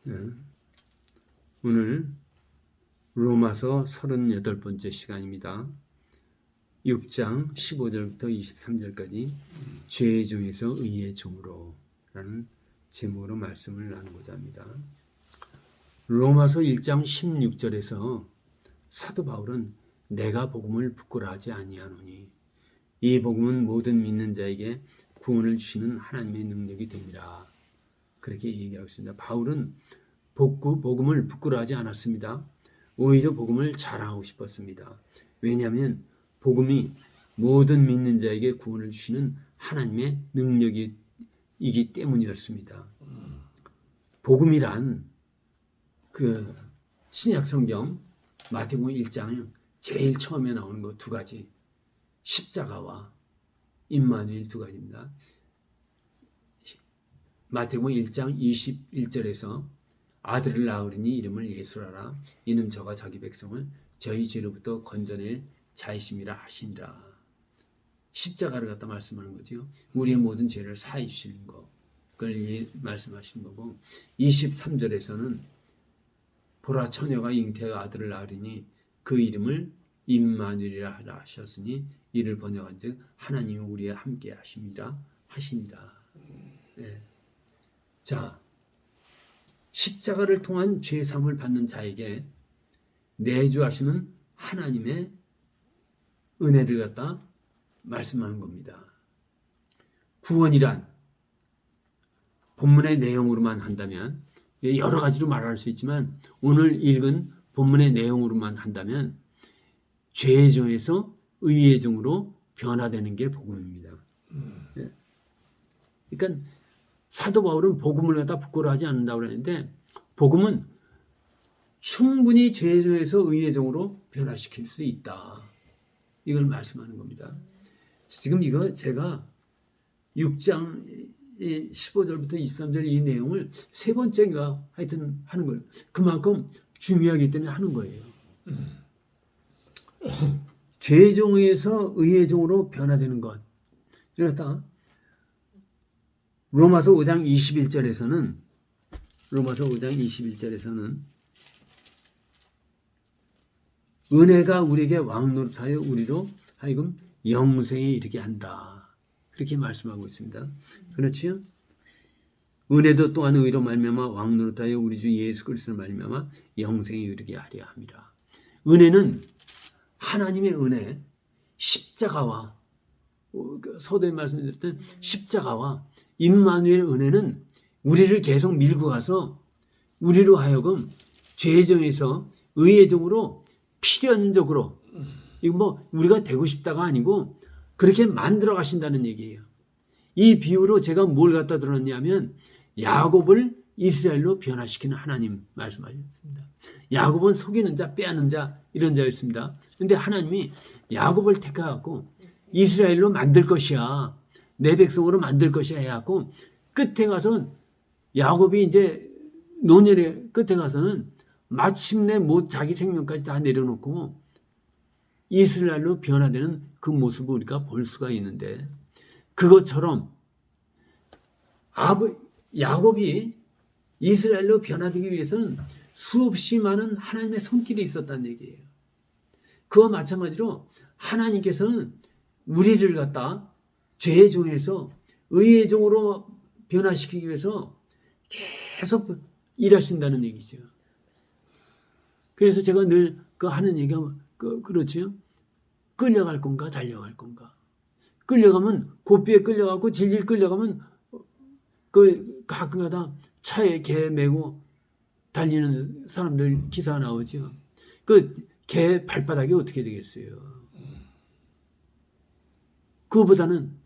네. 오늘 로마서 38번째 시간입니다. 6장 15절부터 23절까지 죄의 종에서 의의 종으로 라는 제목으로 말씀을 나누고자 합니다. 로마서 1장 16절에서 사도 바울은 내가 복음을 부끄러워하지 아니하노니 이 복음은 모든 믿는 자에게 구원을 주시는 하나님의 능력이 됩니다. 그렇게 얘기하고 있습니다. 바울은 복음을 부끄러워하지 않았습니다. 오히려 복음을 자랑하고 싶었습니다. 왜냐하면 복음이 모든 믿는 자에게 구원을 주시는 하나님의 능력이기 때문이었습니다. 복음이란 그 신약 성경 마태복음 1장 제일 처음에 나오는 거 두 가지, 십자가와 임마누엘 두 가지입니다. 마태복음 1장 21절에서 아들을 낳으리니 이름을 예수라라. 이는 저가 자기 백성을 저희 죄로부터 건져낼 자이심이라 하시니라. 십자가를 갖다 말씀하는 거죠. 우리의 모든 죄를 사해 주시는 거. 그걸 말씀하시는 거고, 23절에서는 보라 처녀가 잉태하여 아들을 낳으리니 그 이름을 임마누엘이라 하셨으니 이를 번역한즉 하나님이 우리와 함께 하십니다. 네. 자, 십자가를 통한 죄 사함을 받는 자에게 내주하시는 하나님의 은혜를 갖다 말씀하는 겁니다. 구원이란 본문의 내용으로만 한다면 여러 가지로 말할 수 있지만 오늘 읽은 본문의 내용으로만 한다면 죄의 종에서 의의 종으로 변화되는 게 복음입니다. 그러니까 사도 바울은 복음을 갖다 부끄러워하지 않는다고 그랬는데 복음은 충분히 죄의 종에서 의의 종으로 변화시킬 수 있다. 이걸 말씀하는 겁니다. 지금 이거 제가 6장 15절부터 23절 이 내용을 세 번째인가 하여튼 하는 걸 그만큼 중요하기 때문에 하는 거예요. 죄의 종에서 의의 종으로 변화되는 것. 그렇다. 로마서 5장 21절에서는 은혜가 우리에게 왕노릇하여 우리로 하여금 영생에 이르게 한다. 그렇게 말씀하고 있습니다. 그렇지요? 은혜도 또한 의로 말미암아 왕노릇하여 우리 주 예수 그리스도로 말미암아 영생에 이르게 하려 함이라. 은혜는 하나님의 은혜, 십자가와 서두에 말씀드렸던 십자가와 임마누엘 은혜는 우리를 계속 밀고 가서 우리로 하여금 죄의 종에서 의의 종으로 필연적으로 이거 뭐 우리가 되고 싶다가 아니고 그렇게 만들어 가신다는 얘기예요. 이 비유로 제가 뭘 갖다 들었냐면 야곱을 이스라엘로 변화시키는 하나님 말씀하셨습니다. 야곱은 속이는 자, 빼앗는 자 이런 자였습니다. 그런데 하나님이 야곱을 택하고 이스라엘로 만들 것이야. 내 백성으로 만들 것이야 해갖고 끝에 가서 야곱이 이제 노년의 끝에 가서는 마침내 자기 생명까지 다 내려놓고 이스라엘로 변화되는 그 모습을 우리가 볼 수가 있는데 그것처럼 야곱이 이스라엘로 변화되기 위해서는 수없이 많은 하나님의 손길이 있었다는 얘기예요. 그와 마찬가지로 하나님께서는 우리를 갖다 죄의 종에서 의의 종으로 변화시키기 위해서 계속 일하신다는 얘기죠. 그래서 제가 늘 하는 얘기가 그렇지요. 끌려갈 건가 달려갈 건가. 끌려가면 고삐에 끌려가고 질질 끌려가면 가끔가다 차에 개 메고 달리는 사람들 기사 나오죠. 개 발바닥이 어떻게 되겠어요. 그거보다는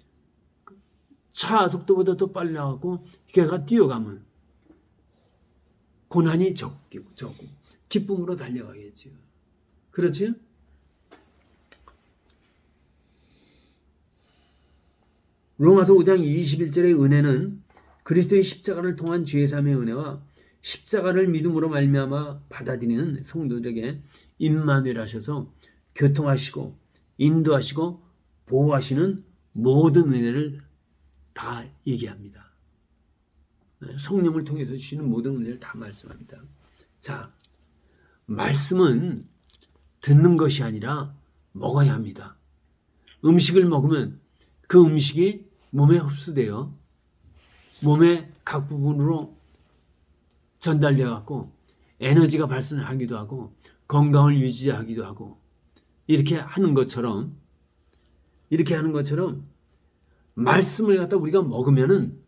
차 속도보다 더 빨리 나가고 개가 뛰어가면 고난이 적고 기쁨으로 달려가겠죠. 그렇지? 로마서 5장 21절의 은혜는 그리스도의 십자가를 통한 죄사함의 은혜와 십자가를 믿음으로 말미암아 받아들이는 성도들에게 임마누엘 하셔서 교통하시고 인도하시고 보호하시는 모든 은혜를 다 얘기합니다. 성령을 통해서 주시는 모든 은혜를 다 말씀합니다. 자, 말씀은 듣는 것이 아니라 먹어야 합니다. 음식을 먹으면 그 음식이 몸에 흡수되어 몸의 각 부분으로 전달되어 갖고 에너지가 발생하기도 하고 건강을 유지하기도 하고 이렇게 하는 것처럼 말씀을 갖다 우리가 먹으면은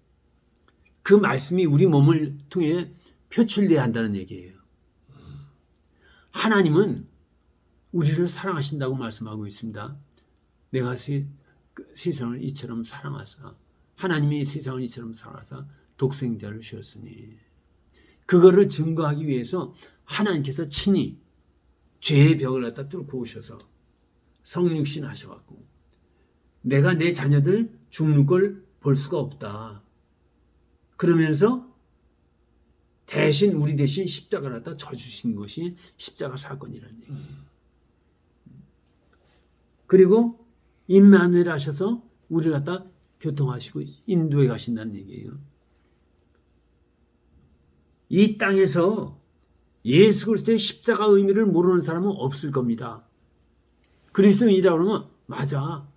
그 말씀이 우리 몸을 통해 표출돼야 한다는 얘기예요. 하나님은 우리를 사랑하신다고 말씀하고 있습니다. 내가 세상을 이처럼 사랑하사 하나님이 세상을 이처럼 사랑하사 독생자를 주셨으니 그거를 증거하기 위해서 하나님께서 친히 죄의 벽을 갖다 뚫고 오셔서 성육신 하셔갖고 내가 내 자녀들 죽는 걸 볼 수가 없다. 그러면서 우리 대신 십자가를 갖다 져주신 것이 십자가 사건이라는 얘기예요. 그리고 임마누엘 하셔서 우리를 갖다 교통하시고 인도에 가신다는 얘기예요. 이 땅에서 예수 그리스도의 십자가 의미를 모르는 사람은 없을 겁니다. 그리스도인이라고 그러면 맞아.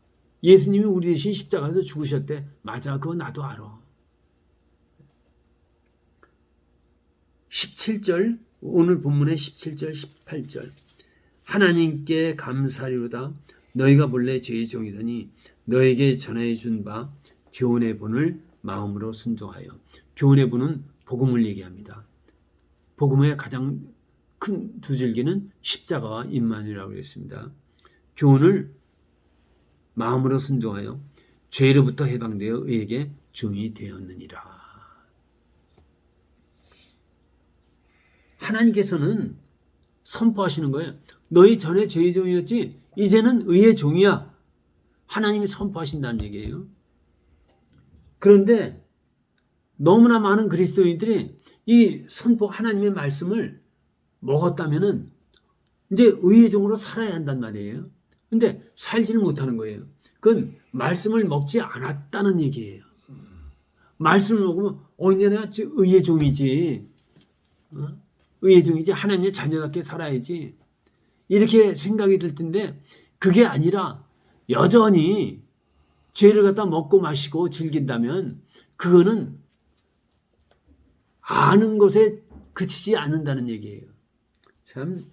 예수님이 우리 대신 십자가에서 죽으셨대. 맞아. 그거 나도 알아. 17절 오늘 본문의 17절 18절 하나님께 감사리로다 너희가 본래 죄의 종이더니 너에게 전해 준 바 교훈의 본을 마음으로 순종하여 교훈의 본은 복음을 얘기합니다. 복음의 가장 큰 두 줄기는 십자가와 임마누엘이라고 했습니다. 교훈을 마음으로 순종하여 죄로부터 해방되어 의에게 종이 되었느니라. 하나님께서는 선포하시는 거예요. 너희 전에 죄의 종이었지 이제는 의의 종이야. 하나님이 선포하신다는 얘기예요. 그런데 너무나 많은 그리스도인들이 이 선포 하나님의 말씀을 먹었다면은 이제 의의 종으로 살아야 한단 말이에요. 근데 살지를 못하는 거예요. 그건 말씀을 먹지 않았다는 얘기예요. 말씀을 먹으면 이제 내가 의의 종이지. 의의 종이지. 하나님의 자녀답게 살아야지. 이렇게 생각이 들 텐데 그게 아니라 여전히 죄를 갖다 먹고 마시고 즐긴다면 그거는 아는 것에 그치지 않는다는 얘기예요. 참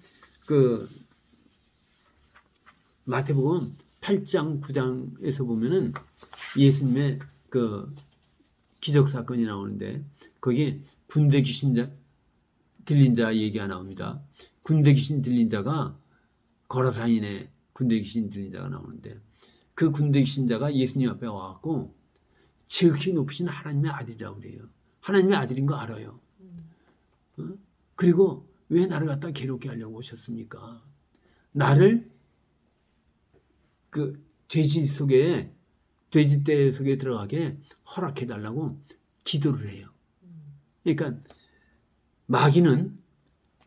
마태복음 8장 9장에서 보면은 예수님의 기적 사건이 나오는데 거기에 군대 귀신 들린 자 얘기가 나옵니다. 군대 귀신 들린 자가 거라사인의 군대 귀신 들린 자가 나오는데 그 군대 귀신 자가 예수님 앞에 와갖고 지극히 높으신 하나님의 아들이라고 그래요. 하나님의 아들인 거 알아요. 그리고 왜 나를 갖다 괴롭게 하려고 오셨습니까? 나를 돼지떼 속에 들어가게 허락해 달라고 기도를 해요. 그러니까 마귀는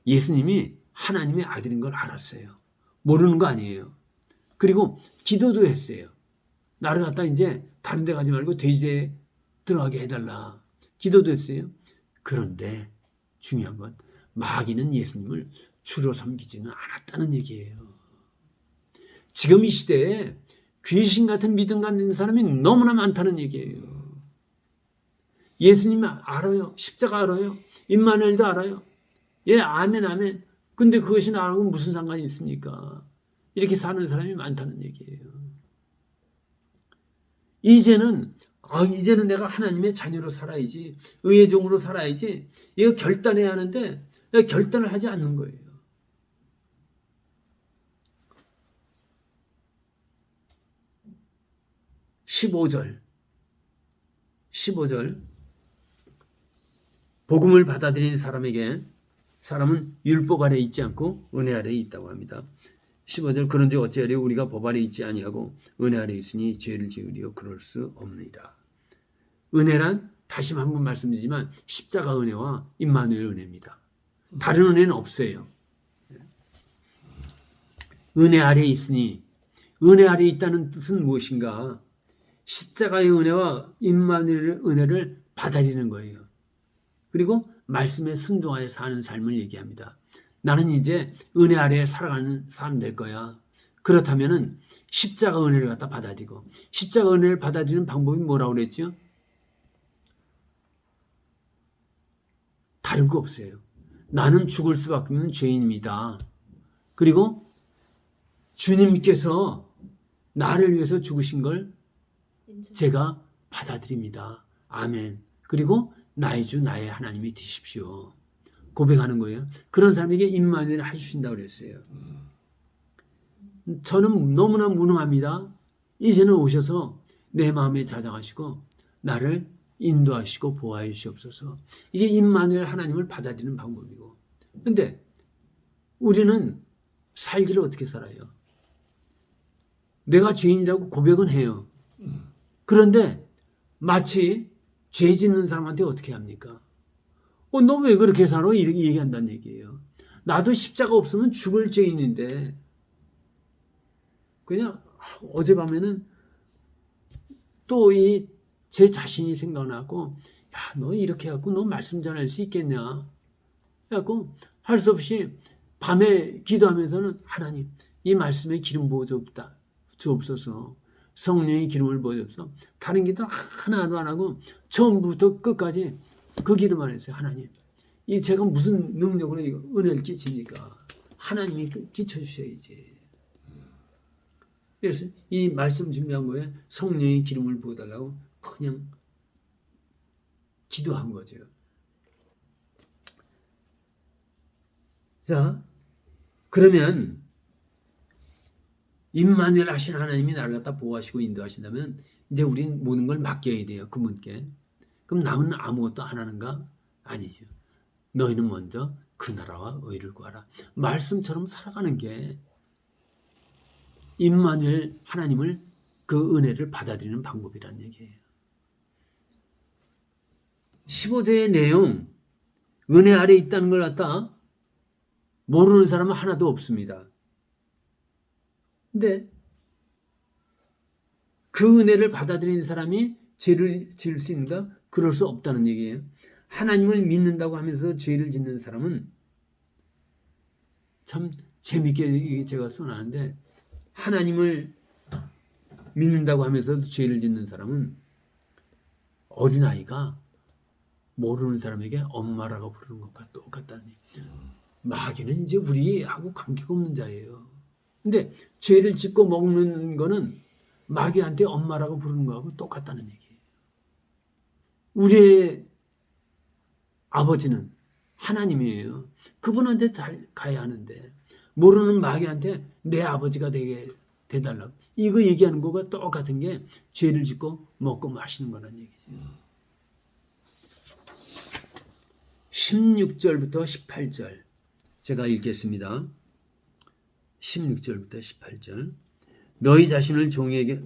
예수님이 하나님의 아들인 걸 알았어요. 모르는 거 아니에요. 그리고 기도도 했어요. 나를 갖다 이제 다른 데 가지 말고 돼지떼에 들어가게 해달라. 기도도 했어요. 그런데 중요한 건 마귀는 예수님을 주로 섬기지는 않았다는 얘기예요. 지금 이 시대에 귀신 같은 믿음 갖는 사람이 너무나 많다는 얘기예요. 예수님 알아요. 십자가 알아요. 임마누엘도 알아요. 예, 아멘, 아멘. 근데 그것이 나하고 무슨 상관이 있습니까? 이렇게 사는 사람이 많다는 얘기예요. 이제는 내가 하나님의 자녀로 살아야지, 의의 종으로 살아야지, 이거 결단해야 하는데, 결단을 하지 않는 거예요. (15절) 복음을 받아들인 사람은 율법 아래 있지 않고 은혜 아래 있다고 합니다. 15절 그런즉 어찌하려 우리가 법 아래 있지 아니하고 은혜 아래 있으니 죄를 지으려 그럴 수 없느니라. 은혜란 다시 한번 말씀드리지만 십자가 은혜와 임마누엘 은혜입니다. 다른 은혜는 없어요. 은혜 아래 있으니 은혜 아래 있다는 뜻은 무엇인가? 십자가의 은혜와 임마누엘의 은혜를 받아들이는 거예요. 그리고 말씀에 순종하여 사는 삶을 얘기합니다. 나는 이제 은혜 아래에 살아가는 사람 될 거야. 그렇다면은 십자가 은혜를 갖다 받아들이고, 십자가 은혜를 받아들이는 방법이 뭐라고 그랬죠? 다른 거 없어요. 나는 죽을 수밖에 없는 죄인입니다. 그리고 주님께서 나를 위해서 죽으신 걸 제가 받아들입니다. 아멘. 그리고 나의 주 나의 하나님이 되십시오. 고백하는 거예요. 그런 사람에게 임마누엘 해주신다고 그랬어요. 저는 너무나 무능합니다. 이제는 오셔서 내 마음에 자장하시고 나를 인도하시고 보호하여 주시옵소서. 이게 임마누엘 하나님을 받아들이는 방법이고. 근데 우리는 살기를 어떻게 살아요? 내가 죄인이라고 고백은 해요. 그런데 마치 죄 짓는 사람한테 어떻게 합니까? 너 왜 그렇게 살아? 이렇게 얘기한다는 얘기예요. 나도 십자가 없으면 죽을 죄인인데 그냥 어젯밤에는 또 제 자신이 생각나고, 야, 너 이렇게 해갖고 너 말씀 전할 수 있겠냐? 해갖고 할 수 없이 밤에 기도하면서는 하나님 이 말씀에 기름 부어 주옵소서. 성령의 기름을 부어 주옵소서. 다른 기도 하나도 안 하고 처음부터 끝까지 그 기도만 했어요. 하나님, 이 제가 무슨 능력으로 이거 은혜를 끼칩니까? 하나님이 끼쳐주셔야지. 그래서 이 말씀 준비한 거에 성령의 기름을 부어달라고 그냥 기도한 거죠. 자, 그러면 임마누엘 하신 하나님이 나를 갖다 보호하시고 인도하신다면 이제 우린 모든 걸 맡겨야 돼요. 그분께. 그럼 남은 아무것도 안 하는가? 아니죠. 너희는 먼저 그 나라와 의를 구하라. 말씀처럼 살아가는 게 임마누엘 하나님을 그 은혜를 받아들이는 방법이란 얘기예요. 15조의 내용, 은혜 아래 있다는 걸 갖다 모르는 사람은 하나도 없습니다. 근데 그 은혜를 받아들이는 사람이 죄를 지을 수 있는가? 그럴 수 없다는 얘기예요. 하나님을 믿는다고 하면서 죄를 짓는 사람은 참 재밌게 제가 써놨는데, 하나님을 믿는다고 하면서 죄를 짓는 사람은 어린아이가 모르는 사람에게 엄마라고 부르는 것과 똑같다는 얘기죠. 마귀는 이제 우리하고 관계가 없는 자예요. 근데 죄를 짓고 먹는 거는 마귀한테 엄마라고 부르는 거하고 똑같다는 얘기예요. 우리의 아버지는 하나님이에요. 그분한테 가야 하는데 모르는 마귀한테 내 아버지가 되게 돼달라고 이거 얘기하는 거가 똑같은 게 죄를 짓고 먹고 마시는 거란 얘기죠. 16절부터 18절 제가 읽겠습니다. 16절부터 18절 너희 자신을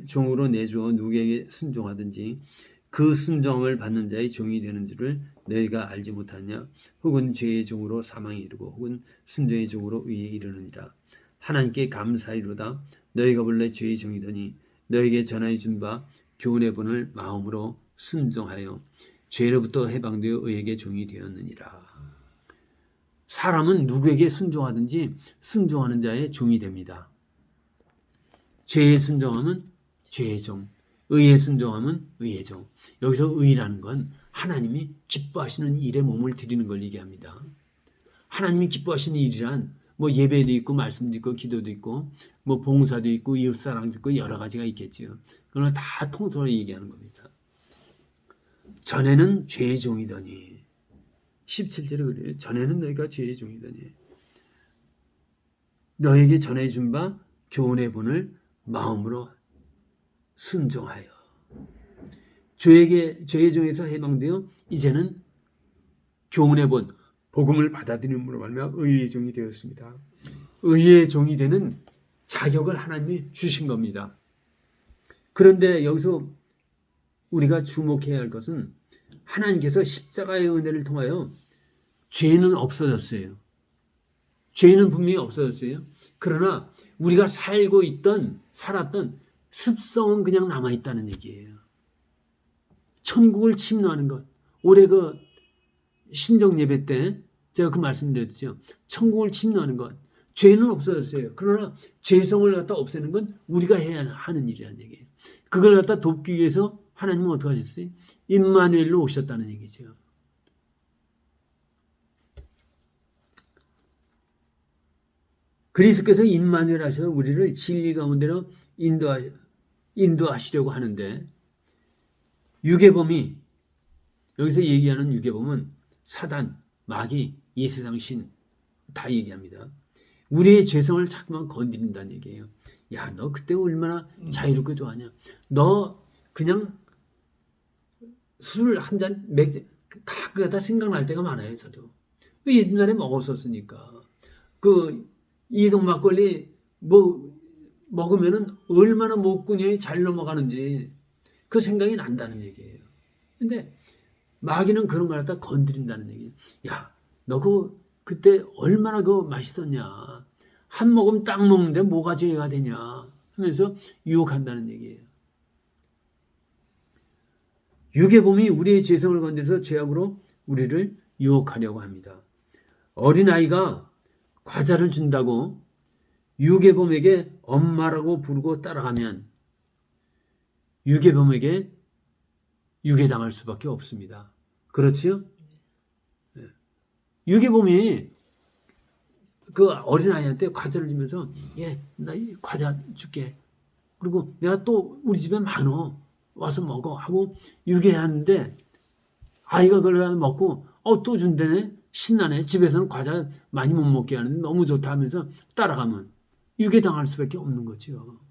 종으로 내주어 누구에게 순종하든지 그 순종함을 받는 자의 종이 되는 줄을 너희가 알지 못하느냐? 혹은 죄의 종으로 사망에 이르고 혹은 순종의 종으로 의에 이르느니라. 하나님께 감사이로다. 너희가 본래 죄의 종이더니 너희에게 전하여 준 바 교훈의 본을 마음으로 순종하여 죄로부터 해방되어 의에게 종이 되었느니라. 사람은 누구에게 순종하든지 순종하는 자의 종이 됩니다. 죄의 순종함은 죄의 종, 의의 순종함은 의의 종. 여기서 의라는 건 하나님이 기뻐하시는 일에 몸을 드리는 걸 얘기합니다. 하나님이 기뻐하시는 일이란 뭐 예배도 있고 말씀도 있고 기도도 있고 뭐 봉사도 있고 이웃사랑도 있고 여러 가지가 있겠지요. 그러나 다 통틀어 얘기하는 겁니다. 전에는 죄의 종이더니 17절에 그래요. 전에는 너희가 죄의 종이더니 너에게 전해준 바 교훈의 본을 마음으로 순종하여 죄의 종에서 해방되어 이제는 교훈의 본 복음을 받아들임으로 말미암아 의의 종이 되었습니다. 의의 종이 되는 자격을 하나님이 주신 겁니다. 그런데 여기서 우리가 주목해야 할 것은 하나님께서 십자가의 은혜를 통하여 죄는 없어졌어요. 죄는 분명히 없어졌어요. 그러나 우리가 살았던 습성은 그냥 남아있다는 얘기예요. 천국을 침노하는 것. 올해 신정 예배 때 제가 그 말씀드렸죠. 천국을 침노하는 것. 죄는 없어졌어요. 그러나 죄성을 갖다 없애는 건 우리가 해야 하는 일이라는 얘기예요. 그걸 갖다 돕기 위해서 하나님은 어떻게 하셨어요? 임마누엘로 오셨다는 얘기죠. 그리스도께서 임마누엘 하셔서 우리를 진리 가운데로 인도하시려고 하는데, 유괴범이, 여기서 얘기하는 유괴범은 사단, 마귀, 이 세상 신 다 얘기합니다. 우리의 죄성을 자꾸만 건드린다는 얘기예요. 야, 너 그때 얼마나 자유롭게 좋아하냐. 너 그냥 술 한 잔, 맥주 가끔가다 생각날 때가 많아요. 저도 옛날에 먹었었으니까. 그 이동 막걸리 먹으면은 얼마나 목구멍이 잘 넘어가는지 그 생각이 난다는 얘기예요. 근데 마귀는 그런 걸 갖다 건드린다는 얘기예요. 야, 너 그때 얼마나 맛있었냐. 한 모금 딱 먹는데 뭐가 죄가 되냐 하면서 유혹한다는 얘기예요. 유괴범이 우리의 죄성을 건드려서 죄악으로 우리를 유혹하려고 합니다. 어린아이가 과자를 준다고 유괴범에게 엄마라고 부르고 따라가면 유괴범에게 유괴당할 수밖에 없습니다. 그렇지요? 유괴범이 그 어린아이한테 과자를 주면서 나 이 과자 줄게. 그리고 내가 또 우리 집에 많어. 와서 먹어 하고 유괴하는데 아이가 그걸 먹고 또 준대네. 신나네. 집에서는 과자 많이 못 먹게 하는데 너무 좋다 하면서 따라가면 유괴당할 수밖에 없는 거죠.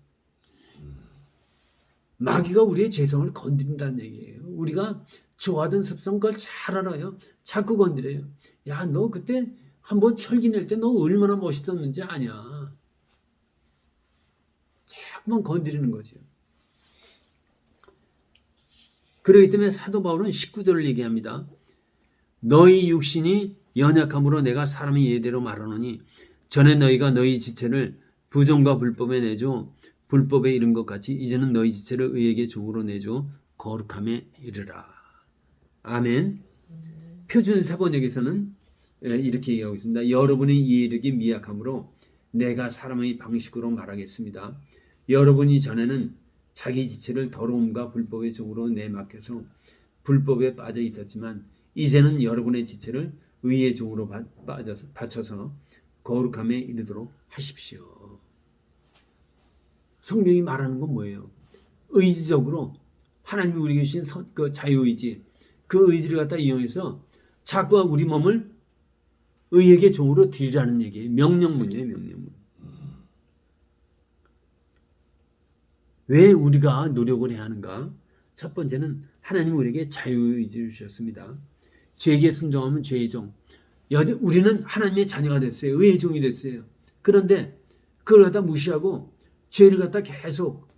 마귀가 우리의 죄성을 건드린다는 얘기예요. 우리가 좋아하던 습성 그걸 잘 알아요. 자꾸 건드려요. 야, 너 그때 한번 혈기 낼 때 너 얼마나 멋있었는지 아냐. 자꾸만 건드리는 거죠. 그렇기 때문에 사도 바울은 19절을 얘기합니다. 너희 육신이 연약함으로 내가 사람의 예대로 말하노니 전에 너희가 너희 지체를 부정과 불법에 내줘 불법에 이른 것 같이 이제는 너희 지체를 의에게 종으로 내줘 거룩함에 이르라. 아멘. 표준 사본역에서는 이렇게 얘기하고 있습니다. 여러분의 이해력이 미약함으로 내가 사람의 방식으로 말하겠습니다. 여러분이 전에는 자기 지체를 더러움과 불법의 종으로 내맡겨서 불법에 빠져 있었지만 이제는 여러분의 지체를 의의 종으로 바쳐서 거룩함에 이르도록 하십시오. 성경이 말하는 건 뭐예요? 의지적으로 하나님이 우리에게 주신 그 자유의지, 그 의지를 갖다 이용해서 자꾸 우리 몸을 의에게 종으로 드리라는 얘기예요. 명령문이에요. 명령문. 왜 우리가 노력을 해야 하는가? 첫 번째는 하나님 우리에게 자유의지를 주셨습니다. 죄에게 순종하면 죄의 종. 우리는 하나님의 자녀가 됐어요. 의의 종이 됐어요. 그런데 그걸 갖다 무시하고 죄를 갖다 계속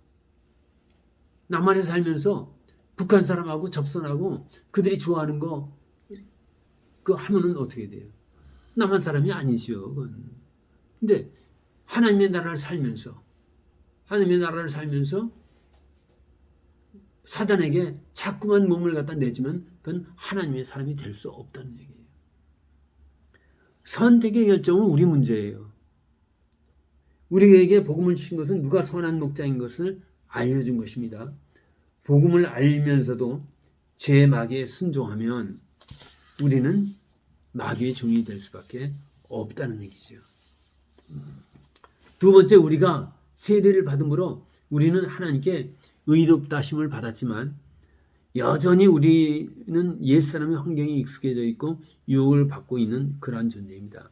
나만에 살면서 북한 사람하고 접선하고 그들이 좋아하는 거 그거 하면은 어떻게 돼요? 남한 사람이 아니죠. 그건. 근데 하나님의 나라를 살면서 사단에게 자꾸만 몸을 갖다 내주면 그건 하나님의 사람이 될 수 없다는 얘기예요. 선택의 결정은 우리 문제예요. 우리에게 복음을 주신 것은 누가 선한 목자인 것을 알려준 것입니다. 복음을 알면서도 죄의 마귀에 순종하면 우리는 마귀의 종이 될 수밖에 없다는 얘기죠. 두 번째, 우리가 세례를 받음으로 우리는 하나님께 의롭다 하심을 받았지만 여전히 우리는 옛사람의 환경에 익숙해져 있고 유혹을 받고 있는 그러한 존재입니다.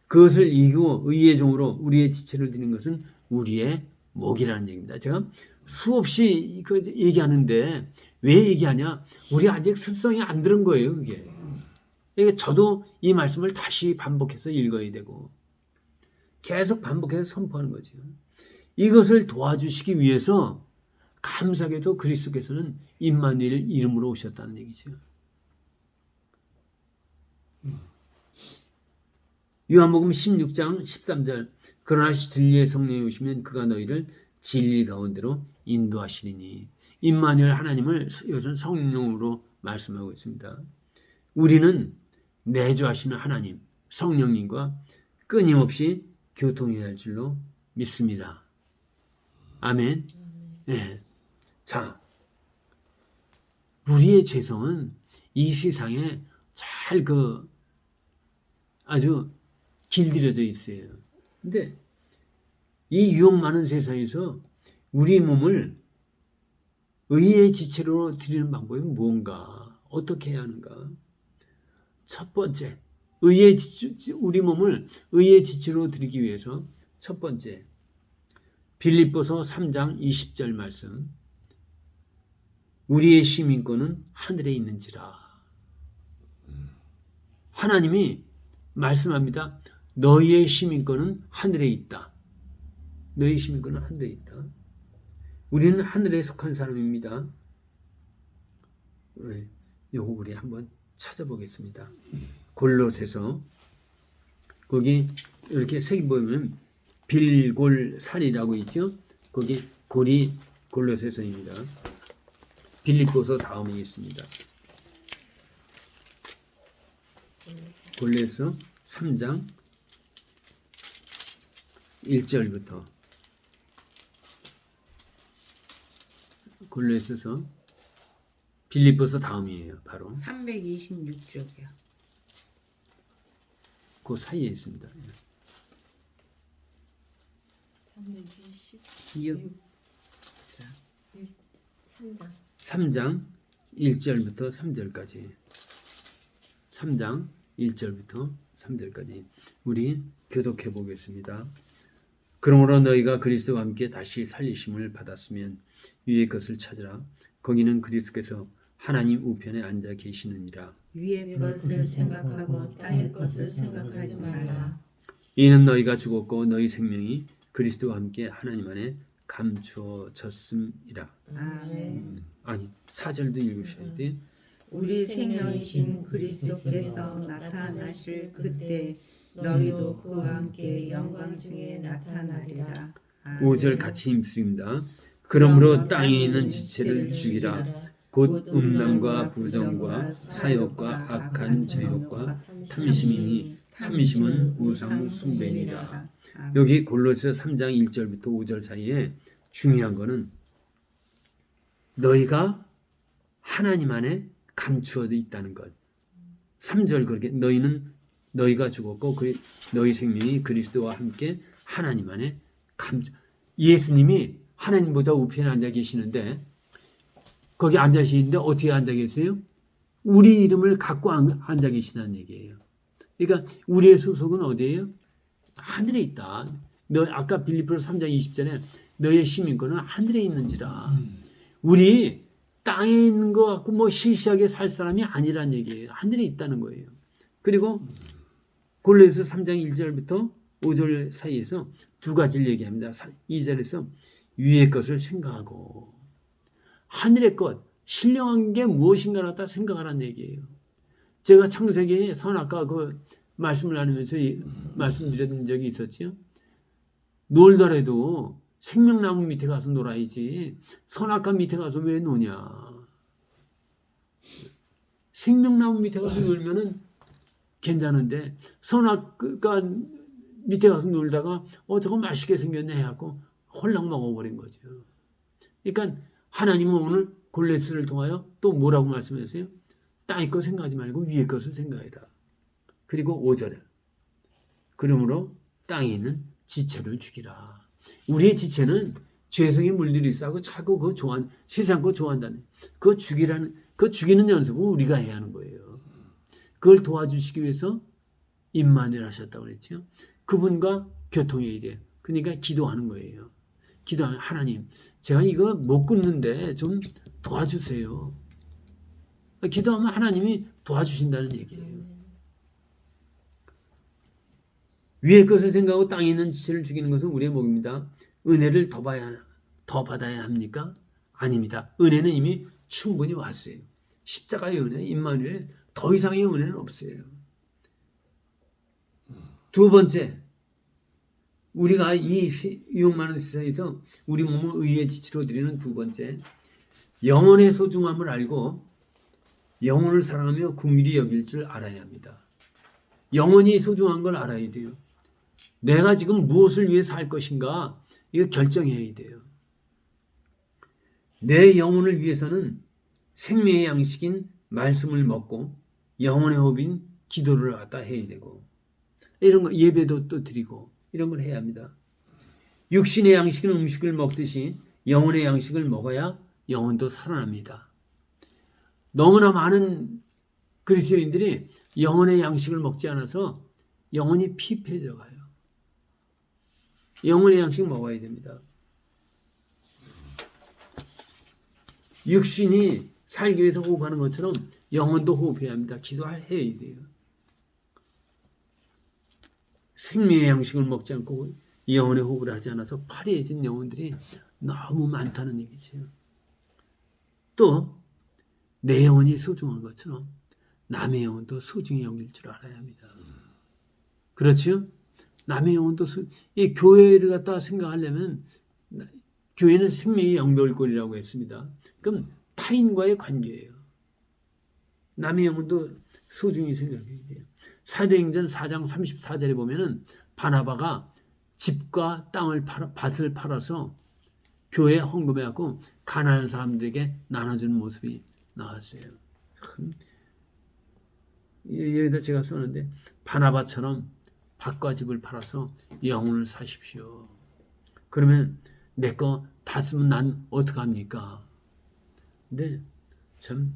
그것을 이기고 의의 종으로 우리의 지체를 드리는 것은 우리의 목이라는 얘기입니다. 제가 수없이 얘기하는데 왜 얘기하냐? 우리 아직 습성이 안 들은 거예요. 그게. 저도 이 말씀을 다시 반복해서 읽어야 되고 계속 반복해서 선포하는 거죠. 이것을 도와주시기 위해서 감사하게도 그리스도께서는 임마누엘 이름으로 오셨다는 얘기죠. 요한복음 16장 13절 그러나 진리의 성령이 오시면 그가 너희를 진리 가운데로 인도하시리니. 임마누엘 하나님을 요즘 성령으로 말씀하고 있습니다. 우리는 내주하시는 하나님, 성령님과 끊임없이 교통해야 할 줄로 믿습니다. 아멘. 네. 자, 우리의 죄성은 이 세상에 잘 아주 길들여져 있어요. 근데 이 유혹 많은 세상에서 우리 몸을 의의 지체로 드리는 방법이 뭔가? 어떻게 해야 하는가? 첫 번째, 우리 몸을 의의 지체로 드리기 위해서 첫 번째, 빌립보서 3장 20절 말씀. 우리의 시민권은 하늘에 있는지라. 하나님이 말씀합니다. 너희의 시민권은 하늘에 있다. 너희 시민권은 하늘에 있다. 우리는 하늘에 속한 사람입니다. 요거 우리 한번 찾아보겠습니다. 골로새서 거기 이렇게 색 보면 빌골살이라고 있죠. 거기 골이 골로새서입니다. 빌립보서 다음에 있습니다. 골로새서 3장 1절부터 골로새서 빌립보서 다음이에요. 바로 326쪽이요. 그 사이에 있습니다. 6. 3장 1절부터 3절까지 3장 1절부터 3절까지 우리 교독해 보겠습니다. 그러므로 너희가 그리스도와 함께 다시 살리심을 받았으면 위의 것을 찾으라. 거기는 그리스도께서 하나님 우편에 앉아 계시느니라. 위의 것을 생각하고 땅의 것을 생각하지 말라. 이는 너희가 죽었고 너희 생명이 그리스도와 함께 하나님 안에 감추어졌음이라. 아멘. 아니 4절도 읽으셔야 돼. 우리 생명이신 그리스도께서 나타나실 그때 너희도 그와 함께 영광중에 나타나리라. 아멘. 5절 같이 읽습니다. 그러므로 땅에 있는 지체를 죽이라. 곧 음란과 부정과 사욕과 악한 정욕과 탐심이니 탐심은 우상 숭배니라. 여기 골로새 3장 1절부터 5절 사이에 중요한 거는 너희가 하나님 안에 감추어 있다는 것. 3절 그렇게 너희가 죽었고 너희 생명이 그리스도와 함께 하나님 안에 예수님이 하나님 보좌 우편에 앉아 계시는데 거기 앉아 계시는데 어떻게 앉아 계세요? 우리 이름을 갖고 앉아 계시다는 얘기예요. 그러니까 우리의 소속은 어디예요? 하늘에 있다. 아까 빌립보서 3장 20절에 너의 시민권은 하늘에 있는지라. 우리 땅에 있는 것 같고 뭐 시시하게 살 사람이 아니란 얘기예요. 하늘에 있다는 거예요. 그리고 골로새서 3장 1절부터 5절 사이에서 두 가지를 얘기합니다. 2절에서 위의 것을 생각하고 하늘의 것, 신령한 게 무엇인가를 갖다 생각하라는 얘기예요. 제가 창세기 선악과 그 말씀을 나누면서 말씀드렸던 적이 있었죠. 놀더라도 생명나무 밑에 가서 놀아야지 선악과 밑에 가서 왜 노냐. 생명나무 밑에 가서 놀면은 괜찮은데 선악과 밑에 가서 놀다가 저거 맛있게 생겼네 해갖고 홀랑 먹어버린 거죠. 그러니까 하나님은 오늘 골로새를 통하여 또 뭐라고 말씀하세요? 땅의 것 생각하지 말고 위의 것을 생각해라. 그리고 5절에 그러므로 땅에 있는 지체를 죽이라. 우리의 지체는 죄성에 물들이 있고 자꾸 세상 거 좋아한다는 그 죽이는 연습은 우리가 해야 하는 거예요. 그걸 도와주시기 위해서 임마누엘 하셨다고 그랬죠. 그분과 교통해야 돼요. 그러니까 기도하는 거예요. 기도하면 하나님 제가 이거 못 끊는데 좀 도와주세요. 기도하면 하나님이 도와주신다는 얘기예요. 위의 것을 생각하고 땅에 있는 지체를 죽이는 것은 우리의 목입니다. 은혜를 더 받아야 합니까? 아닙니다. 은혜는 이미 충분히 왔어요. 십자가의 은혜, 임마누엘 더 이상의 은혜는 없어요. 두 번째, 우리가 이 유혹 많은 세상에서 우리 몸을 의의 지체로 드리는 두 번째, 영혼의 소중함을 알고 영혼을 사랑하며 긍휼히 여길 줄 알아야 합니다. 영혼이 소중한 걸 알아야 돼요. 내가 지금 무엇을 위해 살 것인가 이거 결정해야 돼요. 내 영혼을 위해서는 생명의 양식인 말씀을 먹고 영혼의 호흡인 기도를 갖다 해야 되고 이런 거 예배도 또 드리고 이런 걸 해야 합니다. 육신의 양식은 음식을 먹듯이 영혼의 양식을 먹어야 영혼도 살아납니다. 너무나 많은 그리스도인들이 영혼의 양식을 먹지 않아서 영혼이 피폐해져 가요. 영혼의 양식 먹어야 됩니다. 육신이 살기 위해서 호흡하는 것처럼 영혼도 호흡해야 합니다. 기도해야 돼요. 생명의 양식을 먹지 않고 영혼의 호흡을 하지 않아서 파리해진 영혼들이 너무 많다는 얘기죠. 또 내 영혼이 소중한 것처럼 남의 영혼도 소중히 여길 줄 알아야 합니다. 그렇죠? 남의 영혼도 이 교회를 갖다 생각하려면 교회는 생명의 연결고리라고 했습니다. 그럼 타인과의 관계예요. 남의 영혼도 소중히 생각해야 돼요. 사도행전 4장 34절에 보면은 바나바가 집과 밭을 팔아서 교회에 헌금해갖고 가난한 사람들에게 나눠주는 모습이 나왔어요. 여기다 제가 썼는데 바나바처럼 밭과 집을 팔아서 영혼을 사십시오. 그러면 내 거 다 쓰면 난 어떡합니까? 근데 참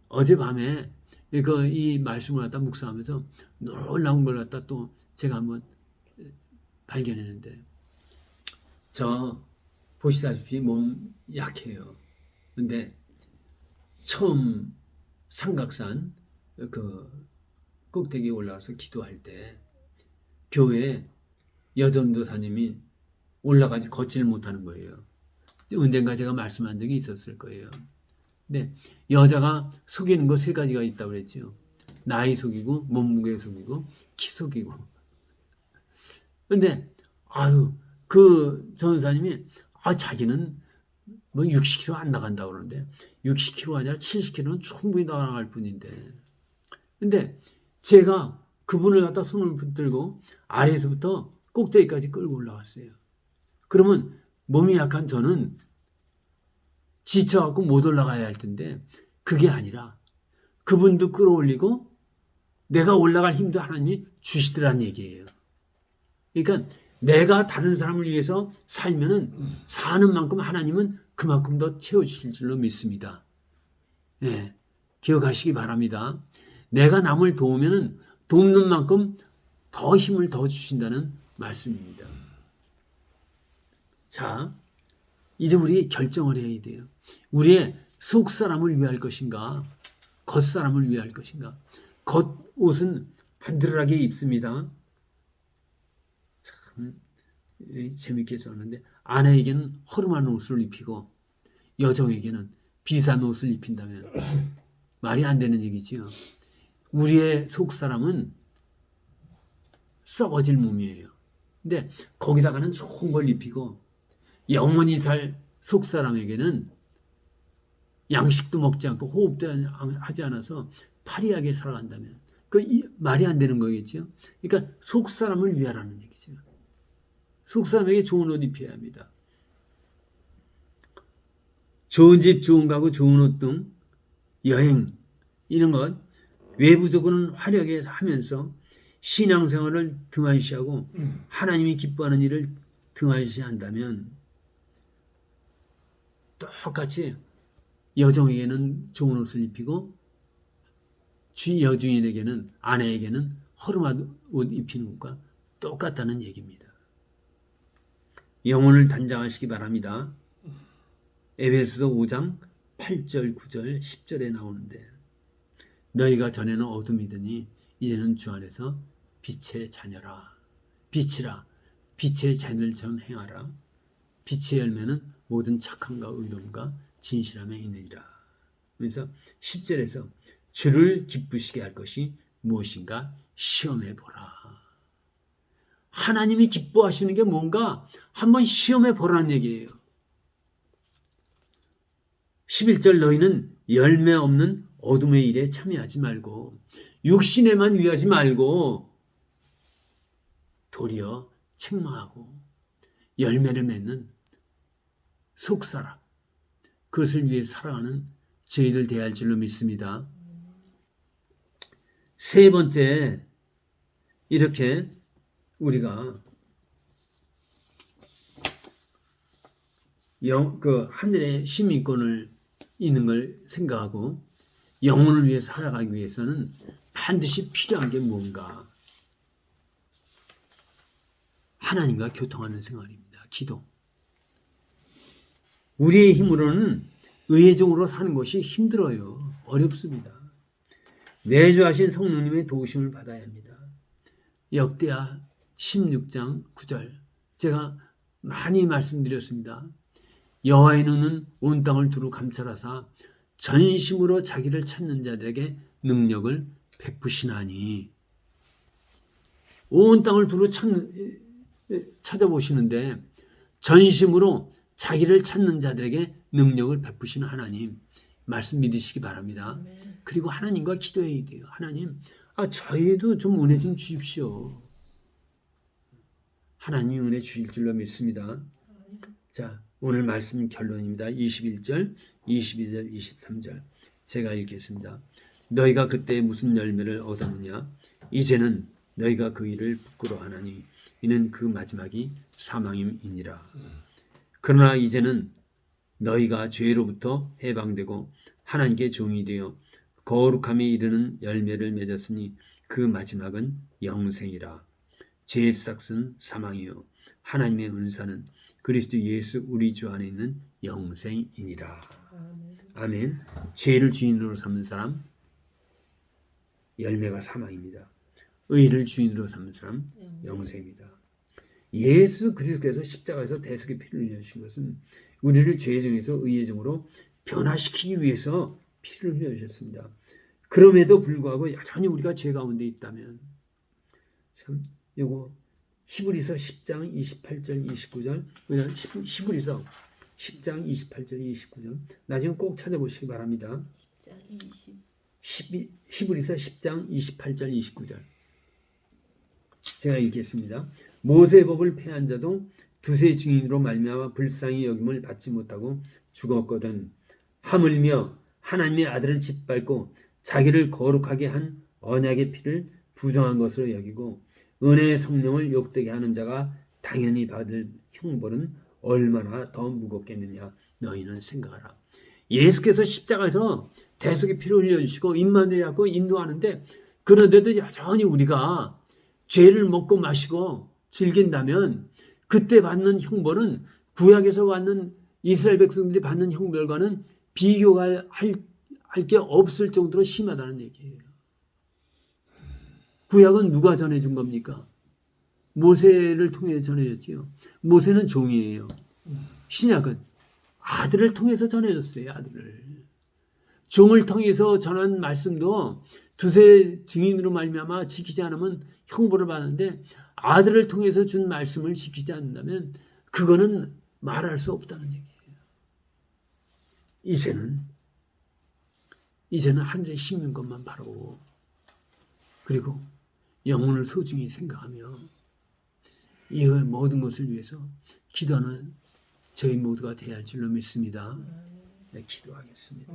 어젯밤에 이 말씀을 갖다 묵상하면서 놀라운 걸 갖다 또 제가 한번 발견했는데 저 보시다시피 몸 약해요. 근데 처음 삼각산 그 꼭대기에 올라가서 기도할 때 교회 여전도사님이 올라가지 걷지를 못하는 거예요. 언젠가 제가 말씀한 적이 있었을 거예요. 근데 여자가 속이는 거 3가지가 있다고 그랬죠. 나이 속이고 몸무게 속이고 키 속이고. 근데 그 전도사님이 자기는 뭐 60kg 안 나간다고 그러는데 60kg가 아니라 70kg는 충분히 나갈 뿐인데. 근데 제가 그분을 갖다 손을 붙들고 아래에서부터 꼭대기까지 끌고 올라갔어요. 그러면 몸이 약한 저는 지쳐갖고 못 올라가야 할 텐데 그게 아니라 그분도 끌어올리고 내가 올라갈 힘도 하나님이 주시더란 얘기예요. 그러니까 내가 다른 사람을 위해서 살면은 사는 만큼 하나님은 그만큼 더 채워주실 줄로 믿습니다. 네, 기억하시기 바랍니다. 내가 남을 도우면은 돕는 만큼 더 힘을 더 주신다는 말씀입니다. 자, 이제 우리 결정을 해야 돼요. 우리의 속 사람을 위할 것인가, 겉 사람을 위할 것인가. 겉 옷은 반들하게 입습니다. 참 재밌게 썼는데 아내에게는 허름한 옷을 입히고 여종에게는 비싼 옷을 입힌다면 말이 안 되는 얘기지요. 우리의 속 사람은 썩어질 몸이에요. 근데 거기다가는 좋은 걸 입히고 영원히 살 속 사람에게는 양식도 먹지 않고 호흡도 하지 않아서 파리하게 살아간다면 말이 안 되는 거겠죠. 그러니까 속 사람을 위하라는 얘기죠. 속 사람에게 좋은 옷 입혀야 합니다. 좋은 집, 좋은 가구, 좋은 옷 등 여행 이런 것 외부적으로는 화려하게 하면서 신앙생활을 등한시하고 하나님이 기뻐하는 일을 등한시한다면 똑같이 여종에게는 좋은 옷을 입히고 여주인에게는 아내에게는 허름한 옷 입히는 것과 똑같다는 얘기입니다. 영혼을 단장하시기 바랍니다. 에베소서 5장 8절, 9절, 10절에 나오는데 너희가 전에는 어둠이더니 이제는 주 안에서 빛의 자녀라. 빛이라. 빛의 자녀들처럼 행하라. 빛의 열매는 모든 착함과 의로움과 진실함에 있느니라. 그래서 10절에서 주를 기쁘시게 할 것이 무엇인가 시험해 보라. 하나님이 기뻐하시는 게 뭔가 한번 시험해 보라는 얘기예요. 11절 너희는 열매 없는 어둠의 일에 참여하지 말고 육신에만 위하지 말고 도리어 책망하고 열매를 맺는 속사람, 그것을 위해 살아가는 저희들 되어야 할 줄로 믿습니다. 세 번째, 이렇게 우리가 하늘의 시민권을 있는 걸 생각하고 영혼을 위해 살아가기 위해서는 반드시 필요한 게 뭔가? 하나님과 교통하는 생활입니다. 기도. 우리의 힘으로는 의회적으로 사는 것이 힘들어요. 어렵습니다. 내주하신 성령님의 도우심을 받아야 합니다. 역대하 16장 9절 제가 많이 말씀드렸습니다. 여호와의 눈은 온 땅을 두루 감찰하사 전심으로 자기를 찾는 자들에게 능력을 베푸시나니. 온 땅을 두루 찾아보시는데 전심으로 자기를 찾는 자들에게 능력을 베푸시는 하나님 말씀 믿으시기 바랍니다. 그리고 하나님과 기도해야 돼요. 하나님, 저희도 좀 은혜 좀 주십시오. 하나님이 은혜 주실 줄로 믿습니다. 자, 오늘 말씀 결론입니다. 21절, 22절, 23절 제가 읽겠습니다. 너희가 그때 무슨 열매를 얻었느냐? 이제는 너희가 그 일을 부끄러워하나니 이는 그 마지막이 사망임이니라. 그러나 이제는 너희가 죄로부터 해방되고 하나님께 종이 되어 거룩함에 이르는 열매를 맺었으니 그 마지막은 영생이라. 죄의 싹은 사망이요 하나님의 은사는 그리스도 예수 우리 주 안에 있는 영생이니라. 아멘. 죄를 주인으로 삼는 사람 열매가 사망입니다. 의를 주인으로 삼는 사람 영생입니다. 예수 그리스도께서 십자가에서 대속의 피를 흘려주신 것은 우리를 죄의 정에서 의의 정으로 변화시키기 위해서 피를 흘려주셨습니다. 그럼에도 불구하고 여전히 우리가 죄 가운데 있다면 참 요거 히브리서 10장 28절 29절 히브리서 10장 28절 29절 나중에 꼭 찾아보시기 바랍니다. 히브리서 10장 28절 29절 제가 읽겠습니다. 모세의 법을 폐한 자도 두세 증인으로 말미암아 불쌍히 여김을 받지 못하고 죽었거든. 하물며 하나님의 아들을 짓밟고 자기를 거룩하게 한 언약의 피를 부정한 것으로 여기고 은혜의 성령을 욕되게 하는 자가 당연히 받을 형벌은 얼마나 더 무겁겠느냐 너희는 생각하라. 예수께서 십자가에서 대속의 피를 흘려주시고 임마누엘 갖고 인도하는데 그런데도 여전히 우리가 죄를 먹고 마시고 즐긴다면 그때 받는 형벌은 구약에서 받는 이스라엘 백성들이 받는 형벌과는 비교가 할 게 없을 정도로 심하다는 얘기예요. 구약은 누가 전해준 겁니까? 모세를 통해 전해졌지요. 모세는 종이에요. 신약은 아들을 통해서 전해졌어요. 아들을. 종을 통해서 전한 말씀도 두세 증인으로 말미암아 지키지 않으면 형벌을 받는데 아들을 통해서 준 말씀을 지키지 않는다면 그거는 말할 수 없다는 얘기예요. 이제는 하늘에 심는 것만 바라고 그리고 영혼을 소중히 생각하며 이 모든 것을 위해서 기도하는 저희 모두가 되어야 할 줄로 믿습니다. 네, 기도하겠습니다.